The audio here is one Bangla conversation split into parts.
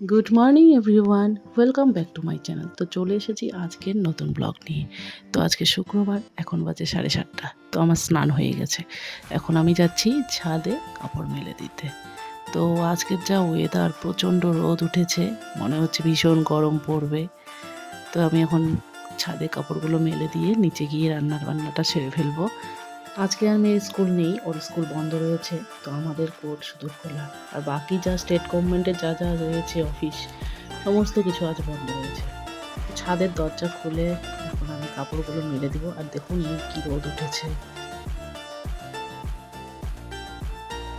Good morning everyone, welcome back to my channel. তো চলে এসেছি আজকের নতুন ব্লগ নিয়ে। তো আজকে শুক্রবার, এখন বাজে 7:30। তো আমার স্নান হয়ে গেছে, এখন আমি যাচ্ছি ছাদে কাপড় মেলে দিতে। তো আজকের যা ওয়েদার, প্রচণ্ড রোদ উঠেছে, মনে হচ্ছে ভীষণ গরম পড়বে। তো আমি এখন ছাদে কাপড়গুলো মেলে দিয়ে নিচে গিয়ে বান্নাটা সেরে ফেলবো। আজকে আর মেয়ের স্কুল নেই, ওর স্কুল বন্ধ রয়েছে। তো আমাদের কোর্ট শুধু খোলা, আর বাকি যা স্টেট গভর্নমেন্টের যা যা রয়েছে অফিস, সমস্ত কিছু আজ বন্ধ রয়েছে। ছাদের দরজা খুলে এখন আমি কাপড়গুলো মেলে দিব। আর দেখুন এই কি রোদ উঠেছে।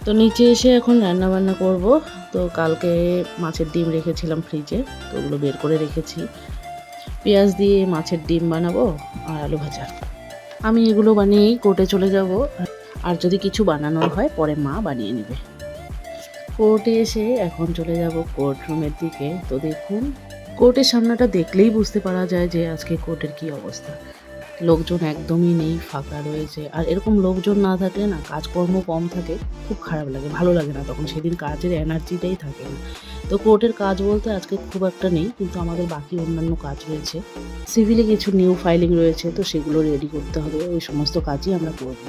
তো নিচে এসে এখন রান্না বান্না করব। তো কালকে মাছের ডিম রেখেছিলাম ফ্রিজে, তো ওগুলো বের করে রেখেছি। পেঁয়াজ দিয়ে মাছের ডিম বানাবো আর আলু ভাজা। আমি এগুলো বানিয়েই কোর্টে চলে যাব, আর যদি কিছু বানানোর হয় পরে মা বানিয়ে নেবে। কোর্টে এসে এখন চলে যাব কোর্ট রুমের দিকে। তো দেখুন, কোর্টের সামনেটা দেখলেই বুঝতে পারা যায় যে আজকে কোর্টের কি অবস্থা। লোকজন একদমই নেই, ফাঁকা রয়েছে। আর এরকম লোকজন না থাকলে না, কাজকর্ম কম থাকে, খুব খারাপ লাগে, ভালো লাগে না তখন, সেদিন কাজের এনার্জিটাই থাকে না। তো কোর্টের কাজ বলতে আজকে খুব একটা নেই, কিন্তু আমাদের বাকি অন্যান্য কাজ রয়েছে। সিভিলে কিছু নিউ ফাইলিং রয়েছে, তো সেগুলো রেডি করতে হবে, ওই সমস্ত কাজই আমরা করব।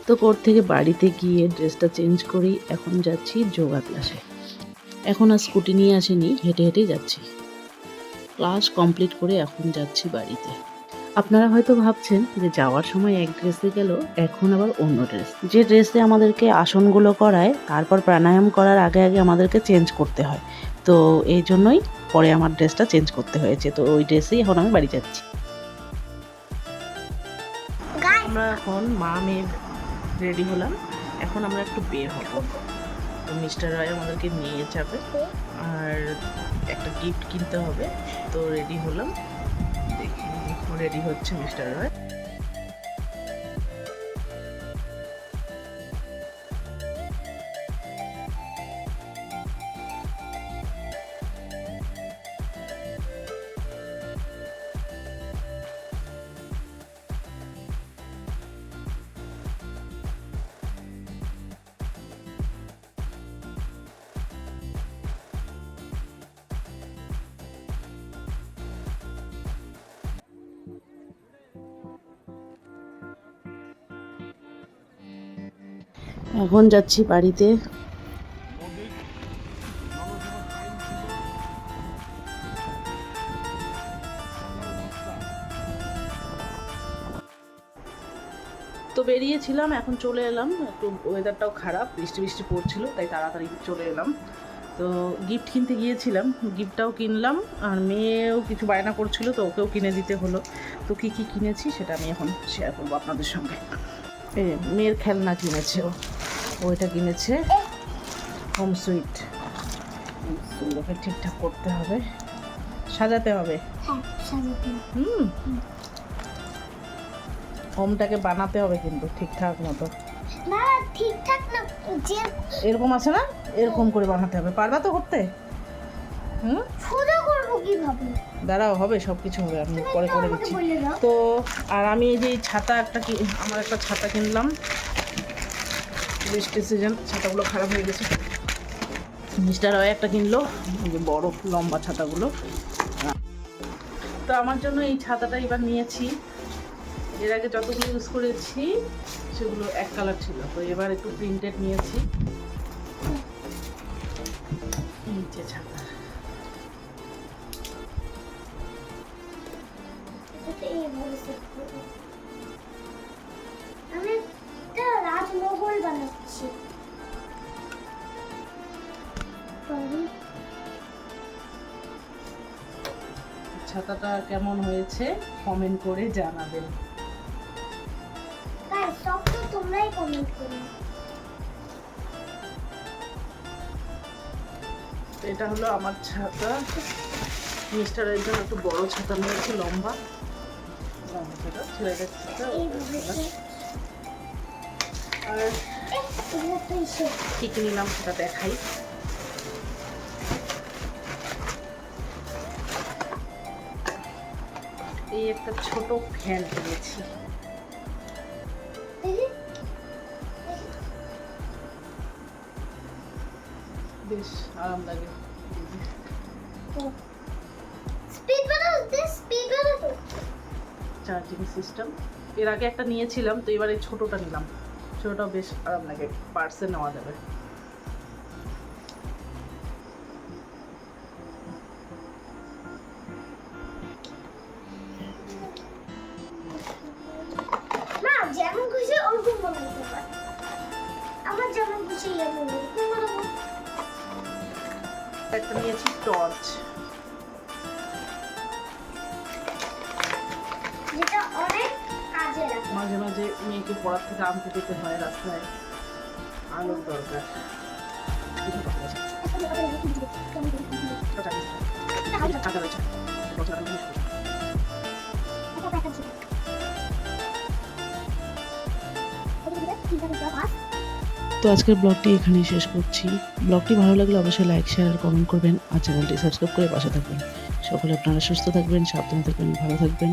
তো কোর্ট থেকে বাড়িতে গিয়ে ড্রেসটা চেঞ্জ করি, এখন যাচ্ছি যোগা ক্লাসে। এখন আর স্কুটি নিয়ে আসেনি, হেঁটে হেঁটেই যাচ্ছি। ক্লাস কমপ্লিট করে এখন যাচ্ছি বাড়িতে। আপনারা হয়তো ভাবছেন যে যাওয়ার সময় এক ড্রেসে গেল, এখন আবার অন্য ড্রেস। যে ড্রেসে আমাদেরকে আসনগুলো করায়, তারপর প্রাণায়াম করার আগে আগে আমাদেরকে চেঞ্জ করতে হয়। তো এই জন্যই পরে আমার ড্রেসটা চেঞ্জ করতে হয়েছে। তো ওই ড্রেসেই এখন আমি বাড়ি যাচ্ছি। আমরা এখন মা মেয়ে রেডি হলাম, এখন আমরা একটু বের হব। তো মিস্টার রায় আমাদেরকে নিয়ে যাবে, আর একটা গিফট কিনতে হবে। তো রেডি হলাম, দেখি রেডি হচ্ছে মিস্টার রায়। এখন যাচ্ছি বাড়িতে। তো বেরিয়েছিলাম, এখন চলে এলাম। একটু ওয়েদারটাও খারাপ, বৃষ্টি বৃষ্টি পড়ছিল, তাই তাড়াতাড়ি চলে এলাম। তো গিফট কিনতে গিয়েছিলাম, গিফটটাও কিনলাম, আর মেয়েও কিছু বায়না করছিল, তো ওকেও কিনে দিতে হলো। তো কী কী কিনেছি সেটা আমি এখন শেয়ার করবো আপনাদের সঙ্গে। মেয়ের খেলনা কিনেছে, ওইটা কিনেছে হোম সুইট। ওকে ঠিকঠাক করতে হবে, সাজাতে হবে। হুম, হোমটাকে বানাতে হবে কিন্তু ঠিকঠাক মতো। না ঠিকঠাক না, যে এরকম আছে না, এরকম করে বানাতে হবে। পারবা তো করতে? হুম, সোজা করবো কিভাবে? দাঁড়াও, হবে, সব কিছু হবে, আমি পরে করে দিচ্ছি। তো আর আমি এই যে ছাতা আমার একটা ছাতা কিনলাম, বৃষ্টির সিজন, ছাতাগুলো খারাপ হয়ে গেছে। মিস্টার রয় একটা কিনলো, বড় লম্বা ছাতাগুলো। তো আমার জন্য এই ছাতাটা এবার নিয়েছি। এর আগে যতগুলো ইউজ করেছি সেগুলো এক কালার ছিল, তো এবার একটু প্রিন্টেড নিয়েছি। নিচে ছাতা, আমি একটা রাজমহল বানাচ্ছি। ছাতাটা কেমন হয়েছে কমেন্ট করে জানাবেন। গাইস সব তো তোমরাই কমেন্ট করো। এটা হলো আমার ছাতা। মিস্টারের জন্য একটু বড় ছাতা নিয়েছি, লম্বা ছাতা, ছেলেদের ছাতা। আর কি নিলাম সেটা দেখাই। এই একটা ছোট ফ্যান কিনেছি, বেশ আরাম লাগে। স্পিড বানাও, স্পিড বানাও তো। চার্জিং সিস্টেম এর আগে একটা নিয়েছিলাম, তো এবারে ছোটটা নিলাম। ছোটটাও বেশ আরাম লাগে, পার্সে নেওয়া যাবে। মা যেমন খুশি ওরকম বানাইতে পারে। আমার যেমন খুশি এমন ওরকম বানাবো। একটা নিয়েছি টর্চ, যেটা অনেক কাজে লাগে। মাঝে মাঝে মেয়েকে পড়ার থেকে আনতে যেতে হয় রাস্তায়, আলোর দরকার। তো আজকের ব্লগটি এখানেই শেষ করছি। ব্লগটি ভালো লাগলে অবশ্যই লাইক, শেয়ার আর কমেন্ট করবেন, আর চ্যানেলটি সাবস্ক্রাইব করে পাশে থাকবেন। সকলে আপনারা সুস্থ থাকবেন, সাবধানে থাকবেন, ভালো থাকবেন।